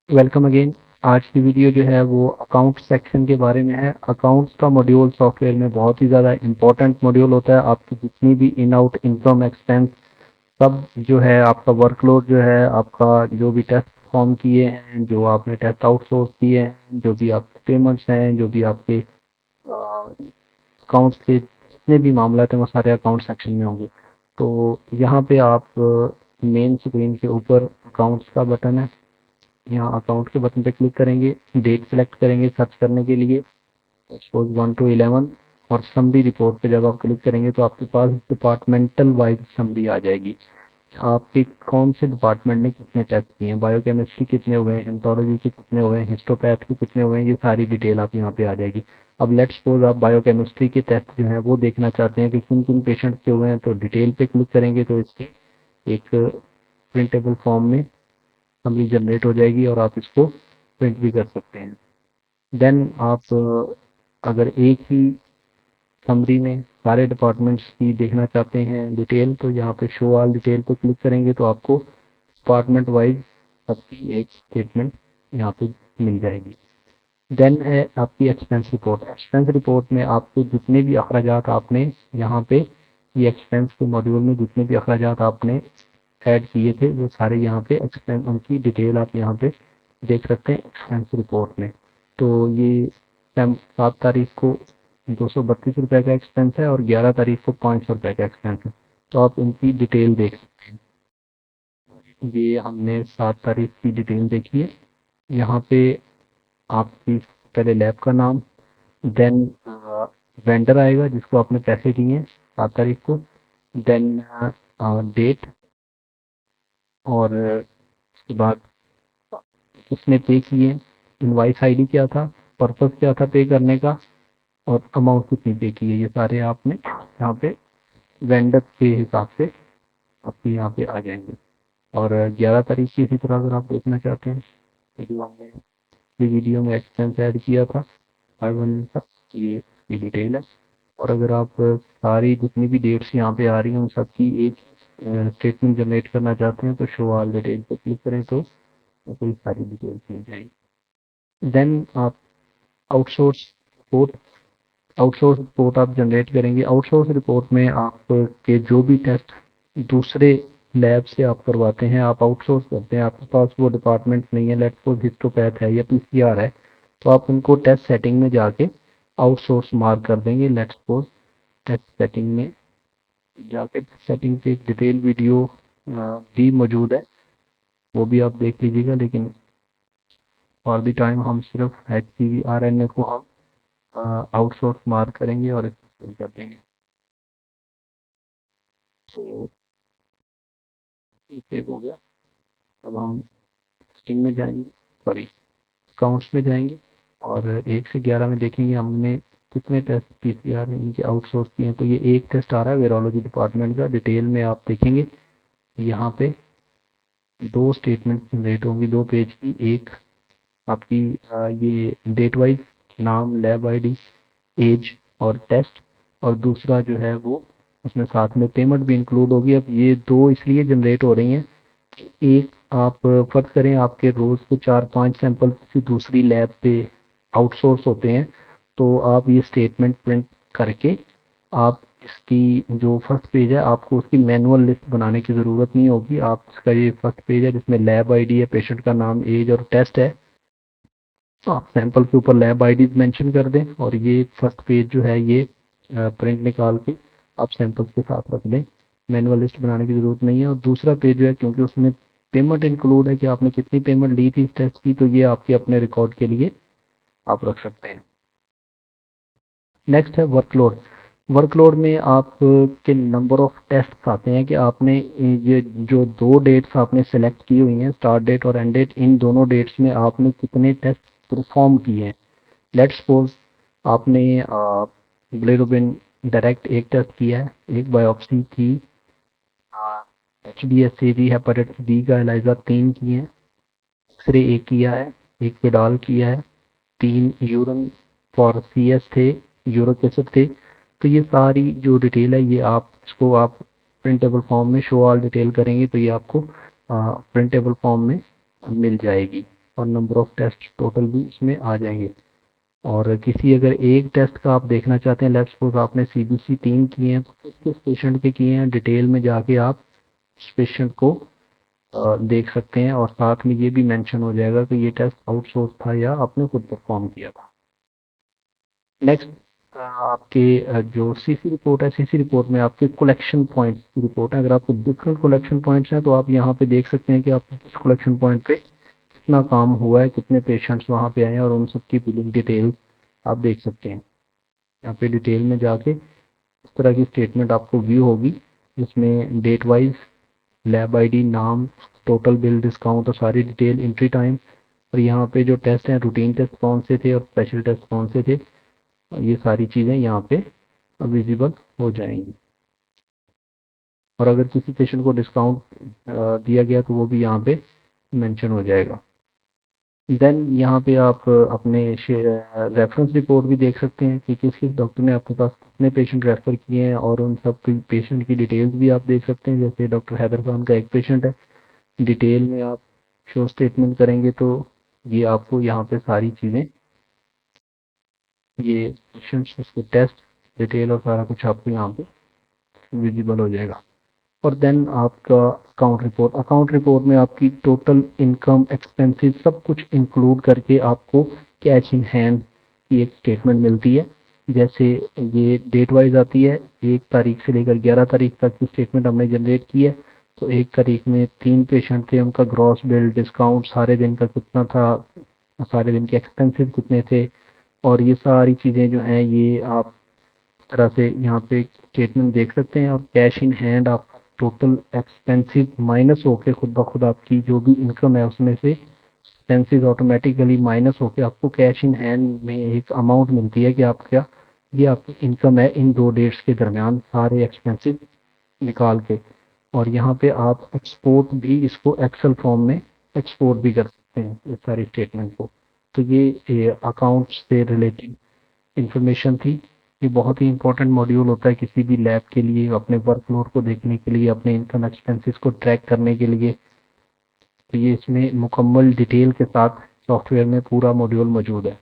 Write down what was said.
Welcome again. आज की video जो है वो अकाउंट सेक्शन के बारे में है। अकाउंट्स का मॉड्यूल सॉफ्टवेयर में बहुत ही ज़्यादा इंपॉर्टेंट मॉड्यूल होता है। आपकी जितनी भी इन आउट इनकम एक्सपेंस सब जो है, आपका वर्कलोड जो है, आपका जो भी टेस्ट फॉर्म किए हैं, जो आपने टेस्ट आउटसोर्स किए हैं, जो भी आपके पेमेंट्स हैं, जो भी आपके अकाउंट्स के जितने भी मामला हैं वो सारे अकाउंट सेक्शन में होंगे। तो यहाँ पे आप मेन स्क्रीन के ऊपर अकाउंट्स का बटन है, यहाँ अकाउंट के बटन पे क्लिक करेंगे, डेट सेलेक्ट करेंगे सर्च करने के लिए, सपोज 1 to 11, और समरी रिपोर्ट पे जब आप क्लिक करेंगे तो आपके पास डिपार्टमेंटल वाइज समरी आ जाएगी। आपके कौन से डिपार्टमेंट ने कितने टेस्ट किए हैं, बायोकेमिस्ट्री कितने हुए हैं, एंथोलॉजी के कितने हुए हैं, हिस्टोपैथ के कितने हुए हैं, ये सारी डिटेल आप यहाँ पे आ जाएगी। अब लेट्स सपोज आप बायोकेमिस्ट्री के टेस्ट जो है वो देखना चाहते हैं कि किन किन पेशेंट के हुए हैं, तो डिटेल पे क्लिक करेंगे तो इसकी एक प्रिंटेबल फॉर्म में समरी जनरेट हो जाएगी और आप इसको प्रिंट भी कर सकते हैं। देन आप अगर एक ही समरी में सारे डिपार्टमेंट्स की देखना चाहते हैं डिटेल, तो यहाँ पे शो ऑल डिटेल पे क्लिक करेंगे तो आपको डिपार्टमेंट वाइज सबकी एक स्टेटमेंट यहाँ पे मिल जाएगी। देन है आपकी एक्सपेंस रिपोर्ट। एक्सपेंस रिपोर्ट में आपके जितने भी अखराजात आपने यहाँ पे, ये एक्सपेंस के मॉड्यूल में जितने भी अखराजात आपने ऐड किए थे वो सारे यहाँ पे एक्सपेंस, उनकी डिटेल आप यहाँ पे देख सकते हैं एक्सपेंस रिपोर्ट में। तो ये 7 तारीख को ₹232 का एक्सपेंस है और 11 तारीख को ₹500 का एक्सपेंस है। तो आप इनकी डिटेल देख सकते हैं। ये हमने 7 तारीख की डिटेल देखी है। यहाँ पे आपकी पहले लैब का नाम, देन वेंडर आएगा जिसको आपने पैसे दिए हैं 7 तारीख को, देन डेट, और उसके बाद किसने पे किए, इनवाइस आईडी क्या था, पर्पस क्या था पे करने का, और अमाउंट कितनी पे की है, ये सारे आपने यहाँ पे वेंडर के हिसाब से आपके यहाँ पे आ जाएंगे। और 11 तारीख की इसी तरह अगर आप देखना चाहते हैं तो जो हमने वीडियो में एक्सपेंस ऐड किया था 5 का, ये इसकी डिटेल है। और अगर आप सारी जितनी भी डेट्स यहाँ पे आ रही हैं उन सबकी एक स्टेटमेंट जनरेट करना चाहते हैं तो शो ऑल डिटेल पे क्लिक करें तो आपको ये सारी डिटेल्स मिल जाएंगी। देन आप आउटसोर्स रिपोर्ट, आउटसोर्स रिपोर्ट आप जनरेट करेंगे। आउटसोर्स रिपोर्ट में आपके जो भी टेस्ट दूसरे लैब से आप करवाते हैं, आप आउटसोर्स करते हैं, आपके पास वो डिपार्टमेंट नहीं है, लेट्स सपोज हिस्टोपैथ है या पीसीआर है, तो आप उनको टेस्ट सेटिंग में जाके आउटसोर्स मार्क कर देंगे। लेट्स सपोज टेस्ट सेटिंग में जाके सेटिंग पे एक डिटेल वीडियो भी मौजूद है, वो भी आप देख लीजिएगा। लेकिन फॉर द टाइम हम सिर्फ HCV-RNA को हम आउटसोर्स मार्क करेंगे और इसको कर देंगे। तो ये सेव हो गया। अब हम स्टिंग में जाएंगे, सॉरी अकाउंट्स में जाएंगे, और 1 से 11 में देखेंगे हमने कितने टेस्ट पीसीआर इनके आउटसोर्स किए हैं। तो ये एक टेस्ट आ रहा है वेरोलॉजी डिपार्टमेंट का। डिटेल में आप देखेंगे यहाँ पे दो स्टेटमेंट जनरेट होंगी, 2 पेज की। एक आपकी ये डेट वाइज, नाम, लैब आईडी, एज और टेस्ट, और दूसरा जो है वो उसमें साथ में पेमेंट भी इंक्लूड होगी। अब ये दो इसलिए जनरेट हो रही हैं, एक आप फर्ज करें आपके रोज के 4-5 सैंपल किसी दूसरी लैब पे आउटसोर्स होते हैं, तो आप ये स्टेटमेंट प्रिंट करके आप इसकी जो फर्स्ट पेज है आपको उसकी मैनुअल लिस्ट बनाने की ज़रूरत नहीं होगी। आप इसका ये फर्स्ट पेज है जिसमें लैब आईडी है, पेशेंट का नाम, एज और टेस्ट है, तो आप सैंपल के ऊपर लैब आईडी मेंशन कर दें और ये फर्स्ट पेज जो है ये प्रिंट निकाल के आप सैंपल्स के साथ रख दें। मैनुअल लिस्ट बनाने की ज़रूरत नहीं है। और दूसरा पेज जो है, क्योंकि उसमें पेमेंट इंक्लूड है कि आपने कितनी पेमेंट ली थी इस टेस्ट की, तो ये आपके अपने रिकॉर्ड के लिए आप रख सकते हैं। नेक्स्ट है वर्कलोड। वर्कलोड में आप के नंबर ऑफ टेस्ट आते हैं कि आपने ये जो 2 डेट्स आपने सेलेक्ट की हुई हैं, स्टार्ट डेट और एंड डेट, इन दोनों डेट्स में आपने कितने टेस्ट परफॉर्म किए हैं। लेट्स सपोज आपने बिलिरुबिन डायरेक्ट एक टेस्ट किया है, एक बायोप्सी की, HBsAg हेपेटाइटिस बी का एलाइजा 3 किए हैं, एक्सरे एक किया है, एक पेडाल किया है, 3 यूरिन फॉर CS थे, यूरिक एसिड थे। तो ये सारी जो डिटेल है ये आप इसको आप प्रिंटेबल फॉर्म में शो ऑल डिटेल करेंगे तो ये आपको प्रिंटेबल फॉर्म में मिल जाएगी। और नंबर ऑफ टेस्ट टोटल भी इसमें आ जाएंगे। और किसी अगर एक टेस्ट का आप देखना चाहते हैं, लेट्स सपोज आपने सीबीसी 3 किए हैं, तो किस पेशेंट के किए हैं, डिटेल में जाके आप उस पेशेंट को देख सकते हैं, और साथ में ये भी मेंशन हो जाएगा कि ये टेस्ट आउटसोर्स था या आपने खुद परफॉर्म किया था। नेक्स्ट आपके जो सीसी रिपोर्ट है, सीसी रिपोर्ट में आपके कलेक्शन पॉइंट की रिपोर्ट है। अगर आपको डिफरेंट कलेक्शन पॉइंट्स हैं तो आप यहाँ पे देख सकते हैं कि आपके किस कलेक्शन पॉइंट पे कितना काम हुआ है, कितने पेशेंट्स वहाँ पे आए हैं, और उन सबकी बिलिंग डिटेल आप देख सकते हैं। यहाँ पे डिटेल में जाके इस तरह की स्टेटमेंट आपको व्यू होगी, जिसमें डेट वाइज, लैब आईडी, नाम, टोटल बिल, डिस्काउंट और सारी डिटेल, एंट्री टाइम, और यहाँ पे जो टेस्ट हैं, रूटीन टेस्ट कौन से थे और स्पेशल टेस्ट कौन से थे, ये सारी चीज़ें यहाँ पे विजिबल हो जाएंगी। और अगर किसी पेशेंट को डिस्काउंट दिया गया तो वो भी यहाँ पे मेंशन हो जाएगा। देन यहाँ पे आप अपने रेफरेंस रिपोर्ट भी देख सकते हैं कि किस किस डॉक्टर ने आपके पास कितने पेशेंट रेफर किए हैं, और उन सब पेशेंट की डिटेल्स भी आप देख सकते हैं। जैसे डॉक्टर हैदर खान का एक पेशेंट है, डिटेल में आप शो स्टेटमेंट करेंगे तो ये आपको यहाँ पे सारी चीज़ें, ये पेशेंट्स, उसके टेस्ट डिटेल और सारा कुछ आपको यहाँ पे विजिबल हो जाएगा। और देन आपका अकाउंट रिपोर्ट में आपकी टोटल इनकम, एक्सपेंसेस सब कुछ इंक्लूड करके आपको कैश इन हैंड की एक स्टेटमेंट मिलती है। जैसे ये डेट वाइज आती है, 1 तारीख से लेकर 11 तारीख तक की स्टेटमेंट हमने जनरेट की है। तो 1 तारीख में 3 पेशेंट थे, उनका ग्रॉस बिल, डिस्काउंट, सारे दिन का कितना था, सारे दिन के एक्सपेंसेस कितने थे, और ये सारी चीज़ें जो हैं ये आप इस तरह से यहाँ पे स्टेटमेंट देख सकते हैं। और कैश इन हैंड आप टोटल एक्सपेंसिव माइनस होके खुद ब खुद आपकी जो भी इनकम है उसमें से एक्सपेंसेस ऑटोमेटिकली माइनस होके आपको कैश इन हैंड में एक अमाउंट मिलती है कि आपका ये आपकी इनकम है इन 2 डेट्स के दरमियान, सारे एक्सपेंसिव निकाल के। और यहाँ पे आप एक्सपोर्ट भी, इसको एक्सेल फॉर्म में एक्सपोर्ट भी कर सकते हैं इस सारी स्टेटमेंट को। तो ये अकाउंट से रिलेटेड इंफॉर्मेशन थी। ये बहुत ही इंपॉर्टेंट मॉड्यूल होता है किसी भी लैब के लिए, अपने वर्कलोड को देखने के लिए, अपने इनकम एक्सपेंसेस को ट्रैक करने के लिए। तो ये इसमें मुकम्मल डिटेल के साथ सॉफ्टवेयर में पूरा मॉड्यूल मौजूद है।